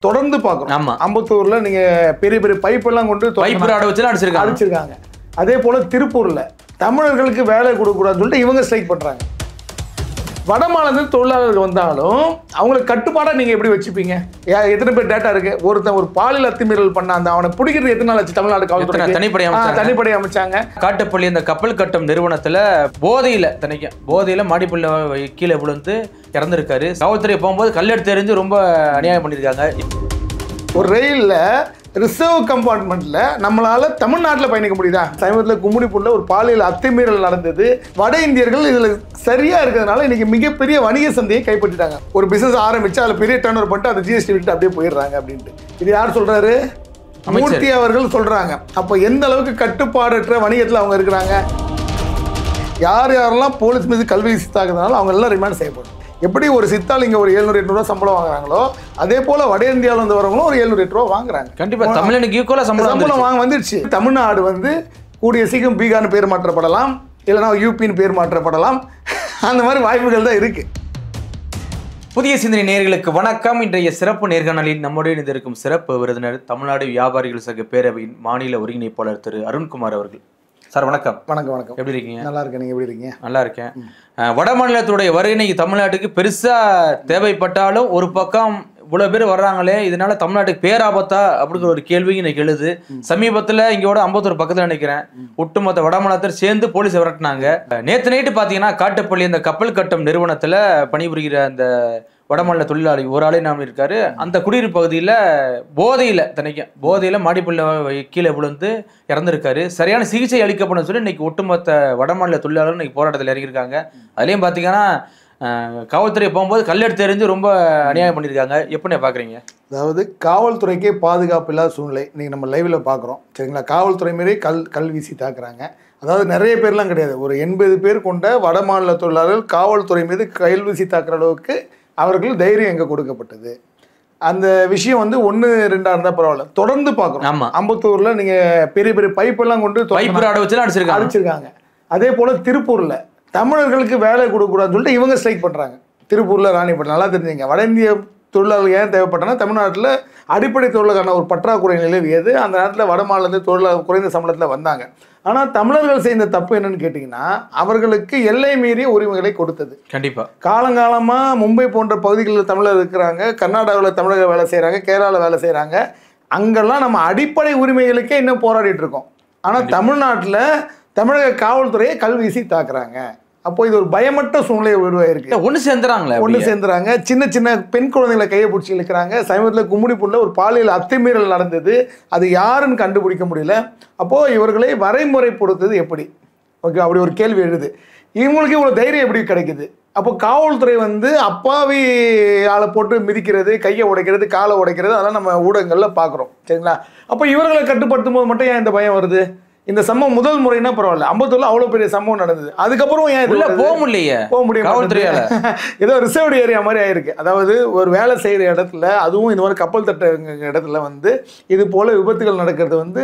தொடர்ந்து பார்க்குறோம். அம்பத்தூர்ல நீங்க பெரிய பெரிய பைப் எல்லாம் கொண்டு பைப் ராட் வச்சு அடிச்சிருக்காங்க. அதே போல திருப்பூர்ல தமிழர்களுக்கு வேலை கொடுக்கக்கூடாதுன்னு சொல்லிட்டு இவங்க ஸ்ட்ரைக் பண்றாங்க. வட மாநில தொழிலாளர்கள் வந்தாலும் அவங்களுக்கு கட்டுப்பாடாக நீங்கள் எப்படி வச்சுப்பீங்க? எத்தனை பேர் டேட்டா இருக்கு? ஒருத்தன் ஒரு பாலியல் அத்துமீறல் பண்ண அந்த அவனை பிடிக்கிறது எத்தனை நாள் ஆச்சு? தமிழ்நாடு காவல்துறை தனிப்படை அமைச்சாங்க. காட்டுப்பள்ளி இந்த கப்பல் கட்டும் நிறுவனத்தில் போதையில் மாடிப்பள்ளி கீழே விழுந்து இறந்துருக்காரு. காவல்துறை போகும்போது கல்லெடுத்து எறிஞ்சு ரொம்ப அநியாயம் பண்ணியிருக்காங்க. ஒரு ரயிலில் ரிசர்வ் கம்பார்ட்மெண்ட்ல நம்மளால தமிழ்நாட்டில் பயணிக்க முடியுதா? சமீபத்தில் கும்மிடிப்பூர்ல ஒரு பாலியல் அத்துமீறல் நடந்தது. வட இந்தியர்கள் இதுல சரியா இருக்கிறதுனால இன்னைக்கு மிகப்பெரிய வணிக சந்தையை கைப்பற்றிட்டாங்க. ஒரு பிசினஸ் ஆரம்பிச்சு அதுல பெரிய டர்ன் ஓவர் பண்ணிட்டு அதை ஜிஎஸ்டி விட்டு அப்படியே போயிடுறாங்க அப்படின்ட்டு. இது யார் சொல்றாரு? மூர்த்தி அவர்கள் சொல்றாங்க. அப்போ எந்த அளவுக்கு கட்டுப்பாடற்ற வணிகத்தில் அவங்க இருக்கிறாங்க. யார் யாரெல்லாம் போலீஸ் மீது கல்வி சித்தாக்குறதுனால அவங்க எல்லாம் ரிமாண்ட் செய்யப்படும். எப்படி ஒரு சித்தால் இங்கே ஒரு 700-800 ரூபா சம்பளம் வாங்குறாங்களோ அதே போல வட இந்தியாவில் வந்து வரவங்களும் ஒரு 700-800 ரூபா வாங்குறாங்க. கண்டிப்பாக தமிழனுக்கு ஈக்குவலாக சம்பளம் வாங்க வந்துடுச்சு. தமிழ்நாடு வந்து கூடிய சீக்கிரம் பீகார்னு பேர் மாற்றப்படலாம், இல்லைனா யூபின்னு பேர் மாற்றப்படலாம். அந்த மாதிரி வாய்ப்புகள் தான் இருக்கு. புதிய சிந்தனை நேயர்களுக்கு வணக்கம். இன்றைய சிறப்பு நேர்காணலில் நம்முடைய இணைந்திருக்கும் சிறப்பு விருந்தினர் தமிழ்நாடு வியாபாரிகள் சங்க பேரவையின் மாநில ஒருங்கிணைப்பாளர் திரு அருண்குமார் அவர்கள். சார் வணக்கம். வணக்கம். வணக்கம். எப்படி இருக்கீங்க? நல்லா இருக்கேன். நீங்கள் எப்படி இருக்கீங்க? நல்லா இருக்கேன். வட மாநிலத்துடைய வருகை தமிழ்நாட்டுக்கு பெருசாக தேவைப்பட்டாலும் ஒரு பக்கம் இவ்வளோ பேர் வர்றாங்களே, இதனால தமிழ்நாட்டுக்கு பேராபத்தா அப்படிங்கிற ஒரு கேள்வி இன்னைக்கு எழுது. சமீபத்தில் இங்கோட அம்பத்தூர் பக்கத்தில் நினைக்கிறேன் ஒட்டுமொத்த வட மாநிலத்தில் சேர்ந்து போலீஸ் விரட்டினாங்க. நேற்று நைட்டு பார்த்தீங்கன்னா காட்டுப்பள்ளி இந்த கப்பல் கட்டும் நிறுவனத்தில் பணிபுரிகிற அந்த வடமாநில தொழிலாளி ஒரு ஆளே நாம் இருக்காரு. அந்த குடியிருப்பு பகுதியில் போதையில் மாடிப்பள்ளி கீழே விழுந்து இறந்துருக்காரு. சரியான சிகிச்சை அளிக்கப்படும் சொல்லி இன்னைக்கு ஒட்டுமொத்த வடமாநில தொழிலாளர்கள் இன்னைக்கு போராட்டத்தில் இறங்கியிருக்காங்க. அதுலேயும் பார்த்தீங்கன்னா காவல்துறை போகும்போது கல்லெடுத்து எறிஞ்சு ரொம்ப அநியாயம் பண்ணியிருக்காங்க. எப்படி பார்க்குறீங்க? அதாவது காவல்துறைக்கே பாதுகாப்பு இல்லாத சூழ்நிலை இன்னைக்கு நம்ம லைவில் பார்க்குறோம். சரிங்களா? காவல்துறை மாரி கல் வீசி தாக்குறாங்க. அதாவது நிறைய பேர்லாம் கிடையாது, ஒரு 80 பேர் கொண்ட வட மாநில தொழிலாளர்கள் காவல்துறை மீது கல் வீசி தாக்குற அளவுக்கு அவர்கள் தைரியம் எங்கே கொடுக்கப்பட்டது? அந்த விஷயம் வந்து 1-2 இருந்தால் பரவாயில்ல, தொடர்ந்து பார்க்குறோம். அம்பத்தூரில் நீங்கள் பெரிய பெரிய பைப்பெல்லாம் கொண்டு அடிச்சிருக்காங்க. அதே போல் திருப்பூரில் தமிழர்களுக்கு வேலை கொடுக்கக்கூடாதுன்னு சொல்லிட்டு இவங்க ஸ்ட்ரைக் பண்ணுறாங்க. திருப்பூரில் ராணிப்பேட்டை நல்லா தெரிஞ்சுங்க. வட இந்திய தொழிலாளர்கள் ஏன் தேவைப்பட்டனா தமிழ்நாட்டில் அடிப்படை தொழிலுக்கான ஒரு பற்றாக்குறை நிலவியது. அந்த நேரத்தில் வட மாநிலத்தில் தொழிலாளர் குறைந்த சம்பளத்தில் வந்தாங்க. ஆனால் தமிழர்கள் செய்த தப்பு என்னன்னு கேட்டிங்கன்னா அவர்களுக்கு எல்லை மீறிய உரிமைகளை கொடுத்தது. கண்டிப்பாக காலங்காலமாக மும்பை போன்ற பகுதிகளில் தமிழர் இருக்கிறாங்க, கர்நாடகாவில் தமிழர்கள் வேலை செய்கிறாங்க, கேரளாவில் வேலை செய்கிறாங்க. அங்கெல்லாம் நம்ம அடிப்படை உரிமைகளுக்கே இன்னும் போராடிட்டு இருக்கோம். ஆனால் தமிழ்நாட்டில் தமிழக காவல்துறையை கல் வீசி தாக்குறாங்க. அப்போ இது ஒரு பயமற்ற சூழ்நிலை உருவாயிருக்கு. ஒன்று சேர்ந்துறாங்க. சின்ன சின்ன பெண் குழந்தைங்களை கையை பிடிச்சி இழுக்கிறாங்க. சமீபத்தில் கும்மிடிப்பூர்ல ஒரு பாலியல் அத்துமீறல் நடந்தது. அது யாருன்னு கண்டுபிடிக்க முடியல. அப்போது இவர்களை வரைமுறைப்படுத்துறது எப்படி? ஓகே, அப்படி ஒரு கேள்வி எழுது. இவங்களுக்கு இவ்வளோ தைரியம் எப்படி கிடைக்குது? அப்போ காவல்துறை வந்து அப்பாவி ஆளை போட்டு மிதிக்கிறது, கையை உடைக்கிறது, காலை உடைக்கிறது, அதெல்லாம் நம்ம ஊடகங்களில் பார்க்குறோம். சரிங்களா? அப்போ இவர்களை கட்டுப்படுத்தும் போது மட்டும் ஏன் இந்த பயம் வருது? இந்த சம்பவம் முதல் முறைன்னா பரவாயில்ல, அம்பத்தூர்ல அவ்வளோ பெரிய சம்பவம் நடந்தது. அதுக்கப்புறம் ஏன் போக முடியும்? ஏதோ ரிசர்வ்டு ஏரியா மாதிரி ஆயிருக்கு. அதாவது ஒரு வேலை செய்கிற இடத்துல, அதுவும் இந்த மாதிரி கப்பல் தட்ட இடத்துல வந்து இது போல விபத்துகள் நடக்கிறது வந்து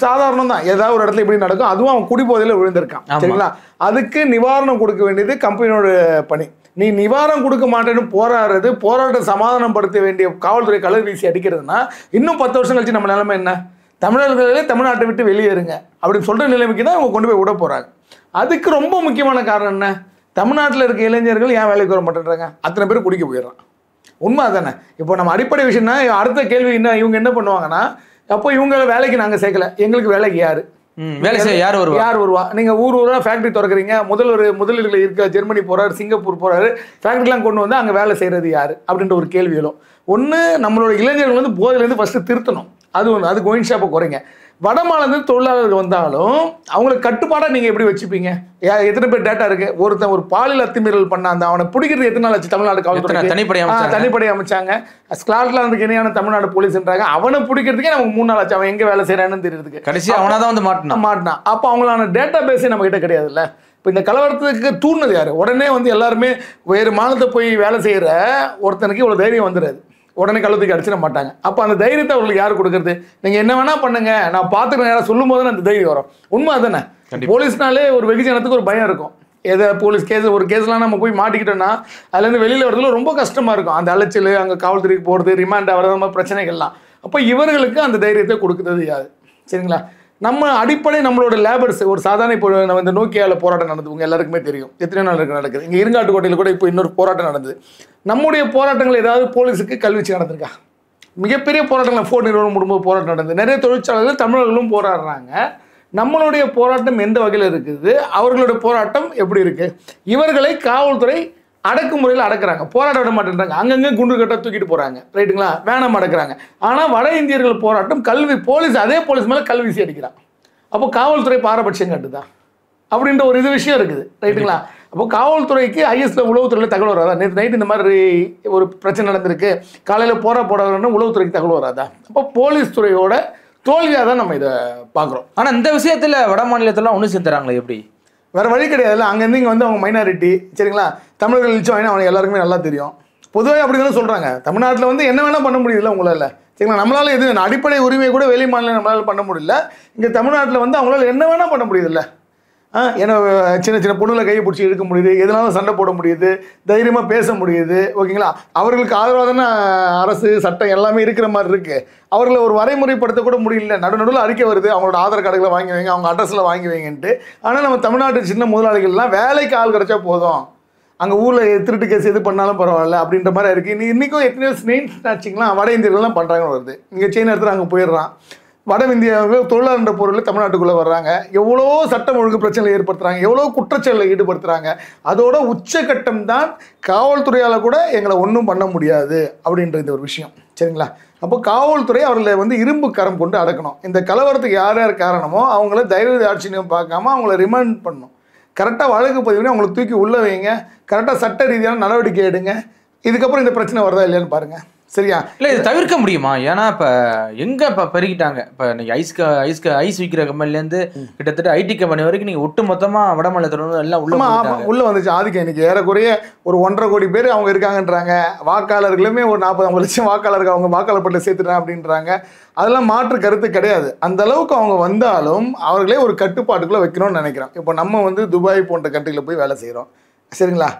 சாதாரணம் தான். ஏதாவது ஒரு இடத்துல இப்படி நடக்கும். அதுவும் அவன் குடிபோதையில் விழுந்திருக்கான். சரிங்களா? அதுக்கு நிவாரணம் கொடுக்க வேண்டியது கம்பெனியோட பணி. நீ நிவாரணம் கொடுக்க மாட்டேன்னு போராடுறது, போராட்டம் சமாதானப்படுத்த வேண்டிய காவல்துறை கலர் வீசி அடிக்கிறதுனா இன்னும் 10 வருஷம் கழிச்சு நம்ம நிலைமை என்ன? தமிழர்களே தமிழ்நாட்டை விட்டு வெளியேறுங்க அப்படின்னு சொல்கிற நிலைமைக்கு தான் அவங்க கொண்டு போய் விட போகிறாங்க. அதுக்கு ரொம்ப முக்கியமான காரணம் என்ன? தமிழ்நாட்டில் இருக்க இளைஞர்கள் ஏன் வேலைக்கு வர மாட்டேன்றாங்க? அத்தனை பேர் குடிக்க போயிடுறான். உண்மை தானே? இப்போ நம்ம அடிப்படை விஷயம்னா அடுத்த கேள்வி என்ன, இவங்க என்ன பண்ணுவாங்கன்னா, அப்போ இவங்க வேலைக்கு நாங்கள் சேர்க்கல, எங்களுக்கு வேலைக்கு யார் வருவா? நீங்கள் ஊராக ஃபேக்ட்ரி திறக்கிறீங்க, முதலீடுகள் இருக்க ஜெர்மனி போகிறாரு, சிங்கப்பூர் போகிறாரு, ஃபேக்ட்ரிலாம் கொண்டு வந்து அங்கே வேலை செய்கிறது யார் அப்படின்ற ஒரு கேள்விகளும். ஒன்று, நம்மளோட இளைஞர்கள் வந்து போதையிலேருந்து ஃபஸ்ட்டு திருத்தணும். அது ஒன்று, அது கோயின் ஷாப்பை குறைங்க. வட மாநில தொழிலாளர்கள் வந்தாலும் அவங்களுக்கு கட்டுப்பாடாக நீங்கள் எப்படி வச்சுப்பீங்க? எத்தனை பேர் டேட்டா இருக்குது? ஒருத்தன் ஒரு பாலியல் அத்துமீறல் பண்ண அந்த அவனை பிடிக்கிறது எத்தனை நாள் ஆச்சு? தமிழ்நாடு காவல்துறை தனிப்படை அமைச்சாங்க. ஸ்காட்லாந்துக்கு இணையான தமிழ்நாடு போலீஸ்ன்றாங்க. அவனை பிடிக்கிறதுக்கே நமக்கு 3 நாள் ஆச்சு. அவன் எங்கே வேலை செய்கிறான்னு தெரியுறதுக்கு. கடைசி அவனாக தான் வந்து மாட்டினான். அப்போ அவங்களான டேட்டா பேஸே நம்ம கிட்ட கிடையாதுல்ல. இப்போ இந்த கலவரத்துக்கு தூண்டினது யார்? உடனே வந்து எல்லாருமே வேறு மாநிலத்தை போய் வேலை செய்கிற ஒருத்தனுக்கு இவ்வளோ தைரியம் வந்துடாது. உடனே கழுத்துக்கு அடிச்சிட மாட்டாங்க. அப்போ அந்த தைரியத்தை அவர்களுக்கு யார் கொடுக்குறது? நீங்கள் என்ன வேணா பண்ணுங்க, நான் பார்த்துக்கிறேன் யாராவது சொல்லும் போது அந்த தைரியம் வரும். உண்மை தானே? போலீஸ்னாலே ஒரு வெகுஜனத்துக்கு ஒரு பயம் இருக்கும். எதை போலீஸ் கேஸ் ஒரு கேஸ்லாம் நம்ம போய் மாட்டிக்கிட்டோம்னா அதுலேருந்து வெளியில் வரதுல ரொம்ப கஷ்டமாக இருக்கும். அந்த அலைச்சல், அங்கே காவல்துறைக்கு போகிறது, ரிமாண்ட் ஆகிறது, அந்த மாதிரி பிரச்சனைகள்லாம். அப்போ இவர்களுக்கு அந்த தைரியத்தை கொடுக்குறது யார்? சரிங்களா? நம்ம அடிப்படை நம்மளோட லேபர்ஸ் ஒரு சாதாரண இப்போ நம்ம இந்த நோக்கியாவில் போராட்டம் நடந்தது உங்கள் எல்லாருக்குமே தெரியும். எத்தனை நாள் நடக்குது. இங்கே இருங்காட்டுக்கோட்டையில் கூட இப்போ இன்னொரு போராட்டம் நடந்தது. நம்முடைய போராட்டங்கள் ஏதாவது போலீஸுக்கு கல்வீச்சு நடந்திருக்கா? மிகப்பெரிய போராட்டங்கள் ஃபோர்ட் நிறுவனம் முழும்போது போராட்டம் நடந்தது. நிறைய தொழிற்சாலைகள் தமிழர்களும் போராடுறாங்க. நம்மளுடைய போராட்டம் எந்த வகையில் இருக்குது, அவர்களுடைய போராட்டம் எப்படி இருக்குது? இவர்களை காவல்துறை அடக்குமுறையில் அடக்குறாங்க, போராட விட மாட்டேன்றாங்க, அங்கங்கே குண்டு கட்ட தூக்கிட்டு போகிறாங்க, ரைட்டுங்களா? வேணாம் அடக்குறாங்க. ஆனால் வட இந்தியர்கள் போராட்டம் போலீஸ் அதே போலீஸ் மேலே கல்வீசி அடிக்கிறான். அப்போ காவல்துறை பாரபட்சம் கட்டுதா அப்படின்ற ஒரு விஷயம் இருக்குது, ரைட்டுங்களா? அப்போ காவல்துறைக்கு ஐஎஸ்ல உளவுத்துறையில் தகவல் வராதா? நேற்று நைட்டு இந்த மாதிரி ஒரு பிரச்சனை நடந்திருக்கு, காலையில் போராடணும்னு உளவுத்துறைக்கு தகவல் வராதா? அப்போ போலீஸ் துறையோட தோல்வியாக தான் நம்ம இதை பார்க்குறோம். ஆனால் இந்த விஷயத்தில் வட மாநிலத்திலாம் ஒன்று சேர்ந்துறாங்களே எப்படி? வேறு வழி கிடையாதுல்ல. அங்கேருந்து இங்கே வந்து அவங்க மைனாரிட்டி, சரிங்களா? தமிழர்கள் எழுச்சி வாங்கினா அவனுக்கு எல்லாருக்குமே நல்லா தெரியும். பொதுவாக அப்படி தானே சொல்கிறாங்க. தமிழ்நாட்டில் வந்து என்ன வேணால் பண்ண முடியல உங்களால், சரிங்களா? நம்மளால் எது அடிப்படை உரிமை கூட வெளி மாநிலம் நம்மளால் பண்ண முடியல. இங்கே தமிழ்நாட்டில் வந்து அவங்களால என்ன வேணால் பண்ண முடியுதுல்ல. ஏன்னா சின்ன சின்ன பொண்ணுங்களை கையை பிடிச்சி இழுக்க முடியுது, எதனாலும் சண்டை போட முடியுது, தைரியமாக பேச முடியுது, ஓகேங்களா? அவர்களுக்கு ஆதரவாக தானே அரசு சட்டம் எல்லாமே இருக்கிற மாதிரி இருக்குது. அவர்களை ஒரு வரைமுறைப்படுத்த கூட முடியல. நடுநடுவில் அறிக்கை வருது, அவங்களோட ஆதார் கார்டுகளை வாங்கி வைங்க, அவங்க அட்ரஸில் வாங்கி வைங்கன்ட்டு. ஆனால் நம்ம தமிழ்நாட்டு சின்ன முதலாளிகள்லாம் வேலைக்கு ஆள் கிடச்சா போதும், அங்கே ஊரில் திருட்டு கேஸ் எது பண்ணாலும் பரவாயில்ல அப்படின்ற மாதிரி இருக்குது. இன்றைக்கும் எத்தனையோ ஸ்னெயின் ஸ்நாச்சிங்லாம் வட இந்தியர்கள்லாம் பண்ணுறாங்கன்னு வருது. இங்கே செயின் எடுத்துகிட்டு அங்கே போயிடுறான். வட இந்தியாவில் தொழிலாளர் பொருள் தமிழ்நாட்டுக்குள்ளே வர்றாங்க, எவ்வளோ சட்டம் ஒழுங்கு பிரச்சனை ஏற்படுத்துகிறாங்க, எவ்வளோ குற்றச்செயலில் ஈடுபடுத்துகிறாங்க. அதோட உச்சகட்டம் தான் காவல்துறையால் கூட எங்களை ஒன்றும் பண்ண முடியாது அப்படின்ற இந்த ஒரு விஷயம், சரிங்களா? அப்போ காவல்துறை அவர்களை வந்து இரும்பு கரம் கொண்டு அடக்கணும். இந்த கலவரத்துக்கு யார் யார் காரணமோ அவங்கள தைரிய ஆட்சியும் பார்க்காம அவங்கள ரிமாண்ட் பண்ணணும். கரெக்டாக வழக்கு பதிவு பண்ணி அவங்களை தூக்கி உள்ளே வைங்க, கரெக்டாக சட்ட ரீதியான நடவடிக்கை எடுங்க. இதுக்கப்புறம் இந்த பிரச்சனை வருதா இல்லையான்னு பாருங்கள், சரியா? இல்லை இது தவிர்க்க முடியுமா? ஏன்னா இப்போ எங்கே இப்போ பெருகிட்டாங்க. இப்போ நீங்கள் ஐஸ் விற்கிற கம்பெனிலேருந்து கிட்டத்தட்ட ஐடி கம்பெனி வரைக்கும் நீங்கள் ஒட்டு மொத்தமாக வட மாநிலத்தில் எல்லாம் உள்ளே வந்துச்சு. ஆதிக்கம் இன்னைக்கு ஏறக்குறைய ஒரு 1.5 கோடி பேர் அவங்க இருக்காங்கன்றாங்க. வாக்காளர்களுமே ஒரு 40-50 லட்சம் வாக்காளர்கள் அவங்க வாக்காளர் பட்டியலில் சேர்த்துட்டாங்க அப்படின்றாங்க. அதெல்லாம் மாற்று கருத்து கிடையாது. அந்த அளவுக்கு அவங்க வந்தாலும் அவர்களே ஒரு கட்டுப்பாட்டுக்குள்ளே வைக்கணும்னு நினைக்கிறோம். இப்போ நம்ம வந்து துபாய் போன்ற கண்ட்ரியில் போய் வேலை செய்கிறோம், சரிங்களா?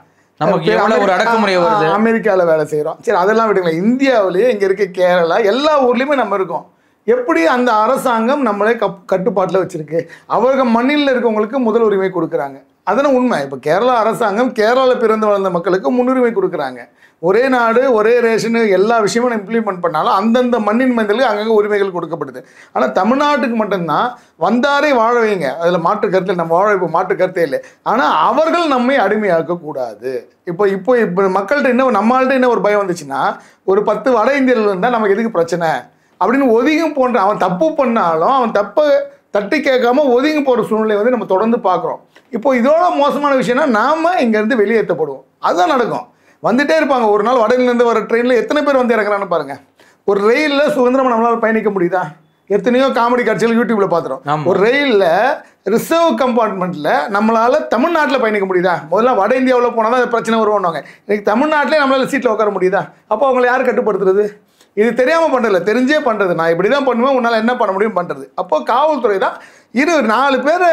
நமக்கு ஒரு அடக்குமுறை வருது. அமெரிக்காவில் வேலை செய்கிறோம், சரி, அதெல்லாம் விடுங்களேன். இந்தியாவிலேயே இங்கே இருக்க கேரளா எல்லா ஊர்லேயுமே நம்ம இருக்கோம். எப்படி அந்த அரசாங்கம் நம்மளே கட்டுப்பாட்டில் வச்சுருக்கு. அவர்கள் மண்ணில் இருக்கவங்களுக்கு முதல் உரிமை கொடுக்குறாங்க, அதனால் உண்மை. இப்போ கேரளா அரசாங்கம் கேரளாவில் பிறந்து வளர்ந்த மக்களுக்கு முன்னுரிமை கொடுக்குறாங்க. ஒரே நாடு ஒரே ரேஷனு எல்லா விஷயமும் இம்ப்ளிமெண்ட் பண்ணாலும் அந்தந்த மண்ணின் மனிதர்களுக்கு அங்கங்கே உரிமைகள் கொடுக்கப்படுது. ஆனால் தமிழ்நாட்டுக்கு மட்டும்தான் வந்தாரே வாழ வைங்க, அதில் மாற்று கருத்தில் நம்ம வாழ இப்போ மாற்று கருத்தே இல்லை. ஆனால் அவர்கள் நம்மை அடிமையாக்கக்கூடாது. இப்போ மக்கள்கிட்ட என்ன, நம்மள்கிட்ட என்ன ஒரு பயம் வந்துச்சுன்னா, ஒரு 10 வட இந்தியர்கள் இருந்தால் நமக்கு எதுக்கு பிரச்சனை அப்படின்னு ஒதுங்கும் போன்ற, அவன் தப்பு பண்ணாலும் அவன் தப்பை தட்டி கேட்காம ஒதுங்கி போகிற சூழ்நிலை வந்து நம்ம தொடர்ந்து பார்க்குறோம். இப்போ இதோட மோசமான விஷயம்னா நாம் இங்கேருந்து வெளியேற்றப்படுவோம். அதுதான் நடக்கும். வந்துட்டே இருப்பாங்க. ஒரு நாள் வடகிலேருந்து வர ட்ரெயினில் எத்தனை பேர் வந்து இறங்குறான்னு பாருங்கள். ஒரு ரயிலில் சுதந்திரமாக நம்மளால் பயணிக்க முடியுதா? எத்தனையோ காமெடி காட்சிகள் யூடியூப்பில் பார்த்துறோம். ஒரு ரயிலில் ரிசர்வ் கம்பார்ட்மெண்ட்டில் நம்மளால் தமிழ்நாட்டில் பயணிக்க முடியுதா? முதல்ல வட இந்தியாவில் போனால் தான் பிரச்சனை வருவாங்க. இன்றைக்கி தமிழ்நாட்டிலே நம்மளால் சீட்டில் உட்கார முடியுதா? அப்போ அவங்களை யார் கட்டுப்படுத்துறது? இது தெரியாமல் பண்ணுறதில்ல, தெரிஞ்சே பண்ணுறது. நான் இப்படி தான் பண்ணுவேன், உன்னால் என்ன பண்ண முடியும் பண்ணுறது. அப்போ காவல்துறை தான் 4 பேர்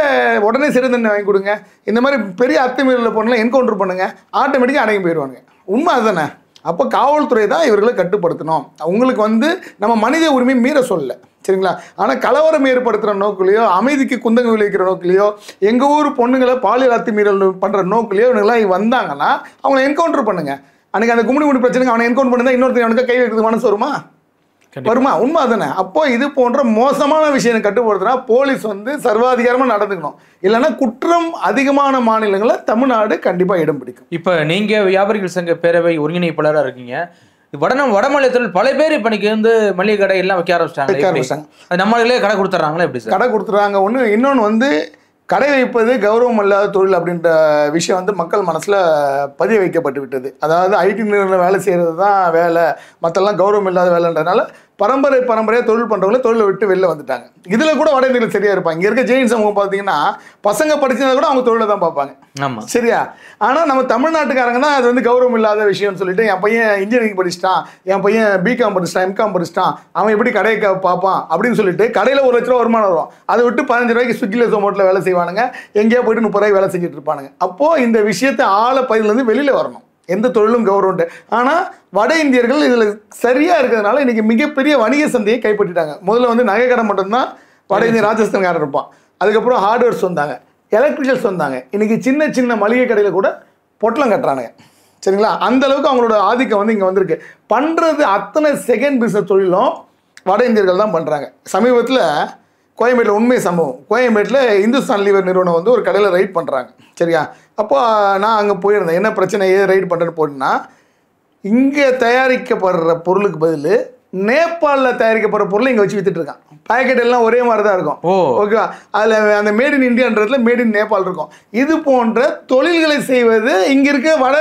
உடனே சிறை தண்டனை வாங்கி கொடுங்க, இந்த மாதிரி பெரிய அத்துமீறலில் போனாலும் என்கவுண்டர் பண்ணுங்கள், ஆட்டோமேட்டிக்காக அடங்கி போயிடுவாங்க. உண்மை அதுதானே? அப்போ காவல்துறை தான் இவர்களை கட்டுப்படுத்தணும். உங்களுக்கு வந்து நம்ம மனித உரிமை மீற சொல்லலை, சரிங்களா? ஆனால் கலவரம் ஏற்படுத்துகிற நோக்கிலையோ, அமைதிக்கு குந்தகம் விளைவிக்கிற நோக்கிலையோ, எங்கள் ஊர் பொண்ணுங்களை பாலியல் அத்துமீறல் பண்ணுற நோக்கிலையோ இவங்கெல்லாம் வந்தாங்கன்னா அவங்கள என்கவுண்டர் பண்ணுங்கள். அன்றைக்கி அந்த கும்பிடி பிரச்சனைக்கு அவனை என்கவுண்டர் பண்ணி இன்னொருத்தர் அவனுக்கு கை வைக்கிறது மனசு வருமா? உண்மை அதுதானே? அப்போ இது போன்ற மோசமான விஷயம் கட்டுப்படுத்தினா போலீஸ் வந்து சர்வாதிகாரமாக நடந்துக்கணும். இல்லைன்னா குற்றம் அதிகமான மாநிலங்களில் தமிழ்நாடு கண்டிப்பாக இடம் பிடிக்கும். இப்போ நீங்கள் வியாபாரிகள் சங்க பேரவை ஒருங்கிணைப்பாளராக இருக்கீங்க. வட மாநிலத்தில் பல பேர் இப்போ இன்னைக்கு வந்து மளிகை கடை எல்லாம் வைக்க ஆரம்பிச்சிட்டாங்க. அது நம்மளே கடை கொடுத்துட்றாங்களா? எப்படி சார்? கடை கொடுத்துட்றாங்க. இன்னொன்று வந்து கடை வைப்பது கௌரவம் இல்லாத தொழில் அப்படின்ற விஷயம் வந்து மக்கள் மனசில் பதிய வைக்கப்பட்டு விட்டது. அதாவது ஐடி நிறுவனம் வேலை செய்கிறது தான் வேலை, மற்றெல்லாம் கௌரவம் இல்லாத வேலைன்றதுனால பரம்பரையாக தொழில் பண்ணுறவங்களே தொழிலை விட்டு வெளில வந்துட்டாங்க. இதில் கூட வட இந்தியர்கள் சரியாக இருப்பாங்க. இங்கே இருக்க ஜெயின் சமூகம் பார்த்தீங்கன்னா பசங்க படிச்சதை கூட அவங்க தொழிலை தான் பார்ப்பாங்க. ஆமாம், சரியா? ஆனால் நம்ம தமிழ்நாட்டுக்காரங்க தான் அது வந்து கௌரவம் இல்லாத விஷயம்னு சொல்லிட்டு, என் பையன் இன்ஜினியரிங் படிச்சிட்டான், என் பையன் பிகாம் படிச்சிட்டான், எம்காம் படிச்சிட்டான், அவன் எப்படி கடையை பார்ப்பான் அப்படின்னு சொல்லிட்டு கடையில் 1 லட்ச ரூபா வருமானம் வரும், அதை விட்டு 15 ரூபாய்க்கு ஸ்விக்கியில் ஜொமேட்டோவில் வேலை செய்வானுங்க, எங்கேயோ போயிட்டு 30 ரூபாய்க்கு வேலை செஞ்சுட்டு இருப்பானுங்க. அப்போது இந்த விஷயத்தை பயிரிலேருந்து வெளியில் வரணும். எந்த தொழிலும் கௌரவம்ட்டு. ஆனால் வட இந்தியர்கள் இதில் சரியாக இருக்கிறதுனால இன்றைக்கி மிகப்பெரிய வணிக சந்தையை கைப்பற்றிட்டாங்க. முதல்ல வந்து நகை கடை மட்டும்தான் வட இந்திய ராஜஸ்தான்காரர் இருப்பான். அதுக்கப்புறம் ஹார்ட்வேர்ஸ் வந்தாங்க, எலக்ட்ரிக்கல்ஸ் வந்தாங்க, இன்றைக்கி சின்ன சின்ன மளிகை கடையில் கூட பொட்டலம் கட்டுறானுங்க. சரிங்களா? அந்த அளவுக்கு அவங்களோட ஆதிக்கம் வந்து இங்கே வந்திருக்கு. பண்ணுறது அத்தனை செகண்ட் பிஸ்னஸ் தொழிலும் வட இந்தியர்கள் தான் பண்ணுறாங்க. சமீபத்தில் கோயம்பேட்டில் உண்மை சம்பவம், கோயம்பேட்டில் இந்துஸ்தான் லீவர் நிறுவனம் வந்து ஒரு கடையில் ரைட் பண்ணுறாங்க. சரியா? அப்போ நான் அங்கே போயிருந்தேன். என்ன பிரச்சனை, ஏது ரைட் பண்ணுறேன்னு போட்டுன்னா, இங்கே தயாரிக்கப்படுற பொருளுக்கு பதில் நேபாளில் தயாரிக்கப்படுற பொருளை இங்கே வச்சு வித்துட்டு இருக்கான். பேக்கெட் எல்லாம் ஒரே மாதிரி தான் இருக்கும். ஓகேவா? அதில் அந்த மேட் இன் இந்தியான்றதுல மேட் இன் நேபாள் இருக்கும். இது போன்ற தொழில்களை செய்வது இங்கே இருக்க வட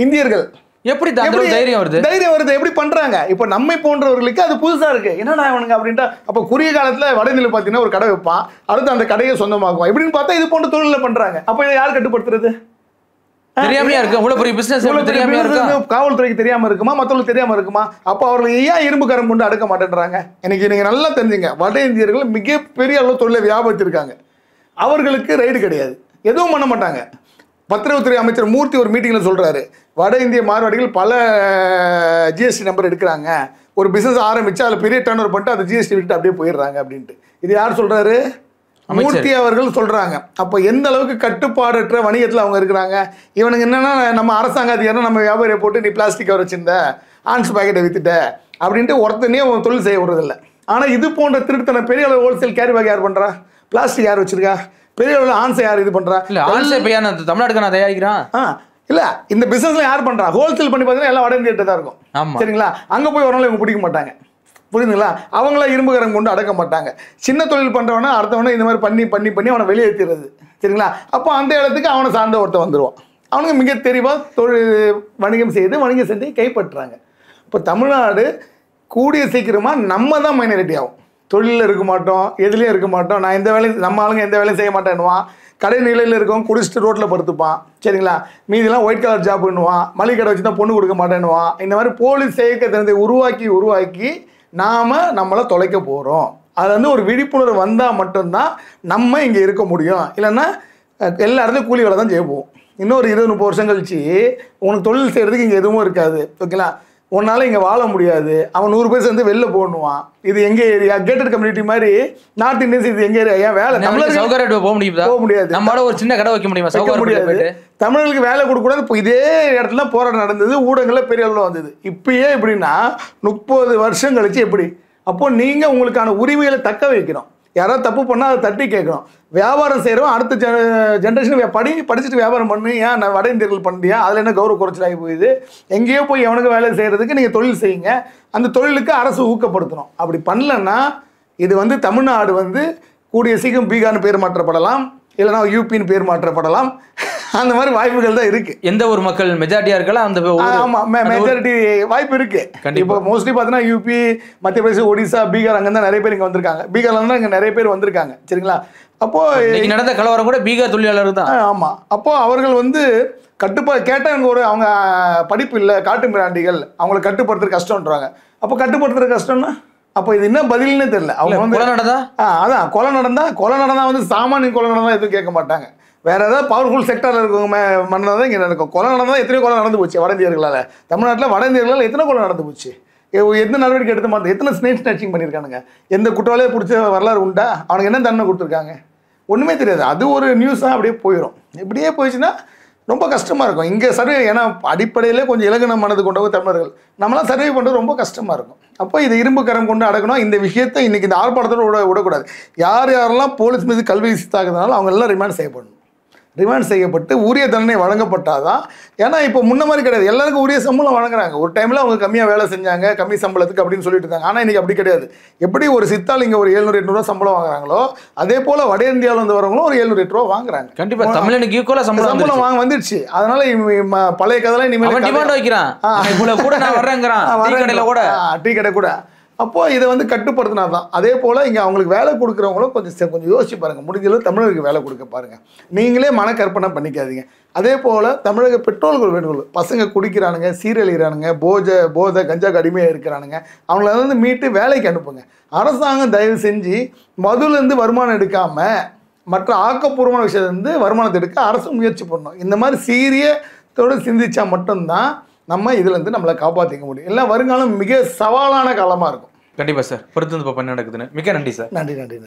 இந்தியர்கள். எப்படி தைரியம் வருது? எப்படி பண்றாங்க? இப்போ நம்மை போன்றவர்களுக்கு அது புதுசா இருக்கு. என்னடா இவனுங்க அப்படின்ட்டா, அப்போ குறுகிய காலத்துல வட இந்தியில பாத்தீங்கன்னா ஒரு கடை வைப்பான், அடுத்து அந்த கடையை சொந்தமாக்குவான். எப்படின்னு பார்த்தா இது போன்ற தொழில பண்றாங்க. அப்போ இதை யார் கட்டுப்படுத்துறது? தெரியாமையா இருக்கு. இவ்வளவு பெரிய பிசினஸ் தெரியாமையா இருக்கு. காவல்துறைக்கு தெரியாம இருக்குமா, மற்றவங்களுக்கு தெரியாம இருக்குமா? அப்போ அவர்கள் ஏன் இரும்பு கரம் கொண்டு அடக்க மாட்டேன்றாங்க? எனக்கு நீங்க நல்லா தெரிஞ்சுங்க, வட இந்தியர்கள் மிகப்பெரிய அளவு தொழிலை வியாபத்திருக்காங்க. அவர்களுக்கு ரைடு கிடையாது, எதுவும் பண்ண மாட்டாங்க. பத்திரத்துறை அமைச்சர் மூர்த்தி ஒரு மீட்டிங்கில் சொல்கிறாரு, வட இந்திய மார்வாடிகள் பல ஜிஎஸ்டி நம்பர் எடுக்கிறாங்க, ஒரு பிஸ்னஸ் ஆரம்பித்து அதில் பெரிய டர்ன் ஓவர் பண்ணிட்டு அதை ஜிஎஸ்டி விட்டு அப்படியே போயிடுறாங்க அப்படின்ட்டு. இது யார் சொல்கிறாரு? மூர்த்தி அவர்கள் சொல்கிறாங்க. அப்போ எந்த அளவுக்கு கட்டுப்பாடற்ற வணிகத்தில் அவங்க இருக்கிறாங்க. இவனுக்கு என்னென்னா, நம்ம அரசாங்க அதிகாரம் நம்ம வியாபாரியை போட்டு நீ பிளாஸ்டிக் கவர் வச்சுருந்த, ஆன்ஸ் பாக்கெட்டை விற்றுட்ட அப்படின்ட்டு ஒருத்தனே தொழில் செய்ய விடுறதில்லை. ஆனால் இது போன்ற திருத்தனை பெரிய அளவு ஹோல்சேல் கேரி பேக் யார் பண்ணுறா? பிளாஸ்டிக் யார் வச்சிருக்கா? பெரிய அளவில் ஆன்சை யார் இது பண்ணுறா? இல்லை, ஆன்சை பையன் தமிழ்நாட்டுக்கு நான் தயாரிக்கிறான். இல்லை, இந்த பிஸ்னஸ்ல யார் பண்ணுறா? ஹோல்சேல் பண்ணி பார்த்தீங்கன்னா எல்லாம் வட இந்தியிட்ட தான் இருக்கும். சரிங்களா? அங்கே போய் ஒரு நாள் இவங்க பிடிக்க மாட்டாங்க. புரியுதுங்களா? அவங்களாம் இரும்பு கரம் கொண்டு அடக்க மாட்டாங்க. சின்ன தொழில் பண்ணுறவனா அடுத்தவனை இந்த மாதிரி பண்ணி அவனை வெளியேற்றுறது. சரிங்களா? அப்போ அந்த இடத்துக்கு அவனை சார்ந்த ஒருத்தன் வந்துடுவான். அவனுக்கு மிக தெளிவாக தொழில் வணிகம் செய்து வணிக சந்தையை கைப்பற்றுறாங்க. இப்போ தமிழ்நாடு கூடிய சீக்கிரமாக நம்ம தான் மைனாரிட்டி ஆகும். தொழிலில் இருக்க மாட்டோம், எதுலேயும் இருக்க மாட்டோம். நான் எந்த வேலையும், நம்ம ஆளுங்க எந்த வேலையும் செய்ய மாட்டேன்னுவான். கடை நிலையில் இருக்கவன் குடிச்சிட்டு ரோட்டில் படுத்துப்பான். சரிங்களா? மீதிலாம் ஒயிட் கலர் ஜாப் பண்ணுவான், மளிகை கடை வச்சு தான் பொண்ணு கொடுக்க மாட்டேன்னுவான். இந்த மாதிரி போலீஸ் செயற்கை உருவாக்கி நம்மளை தொலைக்க போகிறோம். அது வந்து ஒரு விழிப்புணர்வு வந்தால் மட்டும்தான் நம்ம இங்கே இருக்க முடியும். இல்லைன்னா எல்லா இடத்துலையும் கூலி வேலை தான் செய்ய போவோம். இன்னொரு 20-30 வருஷம் கழிச்சு உனக்கு தொழில் செய்கிறதுக்கு இங்கே எதுவும் இருக்காது. ஓகேங்களா? உன்னால் இங்கே வாழ முடியாது. அவன் 100 பேர் சேர்ந்து வெளில போடணுவான். இது எங்கே ஏரியா? கேட்டட் கம்யூனிட்டி மாதிரி நார்த் இந்தியன்ஸ் இது எங்கே ஏரியா? ஏன் வேலை தமிழர்கள் போக முடியாது. நம்மளால ஒரு சின்ன கடை வைக்க முடியாது. தமிழர்களுக்கு வேலை கொடுக்கூடாது. இப்போ இதே இடத்துல போராட்டம் நடந்தது, ஊடகங்களில் பெரிய அளவில் வந்தது. இப்பயே எப்படின்னா 30 வருஷம் கழிச்சு எப்படி? அப்போ நீங்கள் உங்களுக்கான உரிமைகளை தக்க வைக்கணும். யாராவது தப்பு பண்ணால் அதை தட்டி கேட்கணும். வியாபாரம் செய்கிறோம், அடுத்த ஜென்ரேஷன் படிச்சுட்டு வியாபாரம் பண்ணி, ஏன் நான் வட இந்தியர்கள் பண்ணியா? அதில் என்ன கௌரவ குறைச்சலாகி போகுது? எங்கேயோ போய் எவனுக்கு வேலை செய்கிறதுக்கு நீங்கள் தொழில் செய்யுங்க. அந்த தொழிலுக்கு அரசு ஊக்கப்படுத்தணும். அப்படி பண்ணலன்னா இது வந்து தமிழ்நாடு வந்து கூடிய சீக்கிரம் பீகார்னு பேர் மாற்றப்படலாம், இல்லைனா யூபின்னு பேர் மாற்றப்படலாம். அந்த மாதிரி வாய்ப்புகள் தான் இருக்கு. எந்த ஒரு மக்கள் மெஜாரிட்டியா இருக்கலாம், அந்த மெஜாரிட்டி வாய்ப்பு இருக்கு. இப்போ மோஸ்ட்லி பார்த்தீங்கன்னா யூபி, மத்திய பிரதேசம், ஒடிசா, பீகார் அங்கே தான் நிறைய பேர் இங்கே வந்திருக்காங்க. பீகார்ல தான் இங்கே நிறைய பேர் வந்திருக்காங்க. சரிங்களா? அப்போ நடந்த கலவரம் கூட பீகார் தொழிலாளர் தான். ஆமாம். அப்போ அவர்கள் வந்து கேட்டால் அவங்க படிப்பு இல்லை, காட்டு மிராண்டிகள், அவங்களை கட்டுப்படுத்துறது கஷ்டம்ன்றாங்க. அப்போ கட்டுப்படுத்துறது கஷ்டம்னா அப்போ இது என்ன பதில்னே தெரியல. அவங்க வந்து கொலை நடந்தா வந்து சாமானிய கொலை நடந்தா எதுவும் கேட்க மாட்டாங்க. வேற ஏதாவது பவர்ஃபுல் செக்டரில் இருக்கவங்க மன்னதான் இங்கே நடக்கும். கொலை நடந்தால் எத்தனை கொலை நடந்து போச்சு வட இந்தியர்களால்? தமிழ்நாட்டில் வட இந்தியர்களால் எத்தனை கொலை நடந்து போச்சு? எந்த நடவடிக்கை எடுத்து மாட்டோம்? எத்தனை ஸ்னேக் ஸ்னாச்சிங் பண்ணியிருக்கானுங்க? எந்த குற்றவாளியை பிடிச்ச வரலாறு உண்டா? அவனுக்கு என்ன தண்டனை கொடுத்துருக்காங்க? ஒன்றுமே தெரியாது. அது ஒரு நியூஸாக அப்படியே போயிடும். இப்படியே போயிடுச்சுன்னா ரொம்ப கஷ்டமாக இருக்கும். இங்கே சர்வே, ஏன்னா அடிப்படையிலே கொஞ்சம் இலகுன மனது கொண்டவங்க தமிழர்கள், நம்மளாம் சர்வே பண்ணுறது ரொம்ப கஷ்டமாக இருக்கும். அப்போ இதை இரும்பு கரம் கொண்டு அடக்கணும். இந்த விஷயத்தை இன்றைக்கி இந்த ஆர்ப்பாட்டத்தோடு விடக்கூடாது. யாரெல்லாம் போலீஸ் மீது கல்வி தாக்குறதுனால அவங்க எல்லாம் ரிமாண்ட் செய்யப்படணும். ரிமாண்ட் செய்யப்பட்டு உரிய தண்டனை வழங்கப்பட்டாதான். ஏன்னா இப்போ முன்ன மாதிரி கிடையாது, எல்லாருக்கும் உரிய சம்பளம் வழங்குறாங்க. ஒரு டைமில் அவங்க கம்மியாக வேலை செஞ்சாங்க, கம்மி சம்பளத்துக்கு அப்படின்னு சொல்லிட்டு இருந்தாங்க. ஆனால் இன்றைக்கி அப்படி கிடையாது. எப்படி ஒரு சித்தால் இங்கே ஒரு 700-800 சம்பளம் வாங்குறாங்களோ, அதே போல் வட இந்தியாவில் வந்து வரவங்களும் ஒரு 700-800 ரூபா வாங்குறாங்க. கண்டிப்பாக தமிழனுக்கு ஈக்குவலாக சம்பளம் வாங்க வந்துடுச்சு. அதனால பழைய கதைலாம் இனிமேல் டிமாண்ட் வைக்கிறான், கூட நான் வர்றேங்கிறான். டீ கடை கூட அப்போது இதை வந்து கட்டுப்படுத்தினா தான். அதே போல் இங்கே அவங்களுக்கு வேலை கொடுக்குறவங்களும் கொஞ்சம் யோசிச்சு பாருங்கள். முடிஞ்சளவு தமிழருக்கு வேலை கொடுக்க பாருங்கள். நீங்களே மனக்கற்பனை பண்ணிக்காதீங்க. அதே போல் தமிழக பெற்றோர்கள் வேண்டுகோள், பசங்க குடிக்கிறானுங்க, சீரழிகிறானுங்க, போதை கஞ்சாக்கு அடிமையாக இருக்கிறானுங்க, அவங்கள வந்து மீட்டு வேலைக்கு அனுப்புங்க. அரசாங்கம் தயவு செஞ்சு மதுலேருந்து வருமானம் எடுக்காமல் மற்ற ஆக்கப்பூர்வமான விஷயத்துலேருந்து வருமானத்தை எடுக்க அரசு முயற்சி பண்ணணும். இந்த மாதிரி சீரியத்தோடு சிந்திச்சா மட்டும்தான் நம்ம இதுலேருந்து நம்மளை காப்பாற்றிக்க முடியும். இல்லை வருங்காலம் மிக சவாலான காலமாக இருக்கும். கண்டிப்பாக சார். பொறுத்து வந்து பார்ப்போம் என்ன நடக்குதுன்னு. மிக்க நன்றி சார். நன்றி.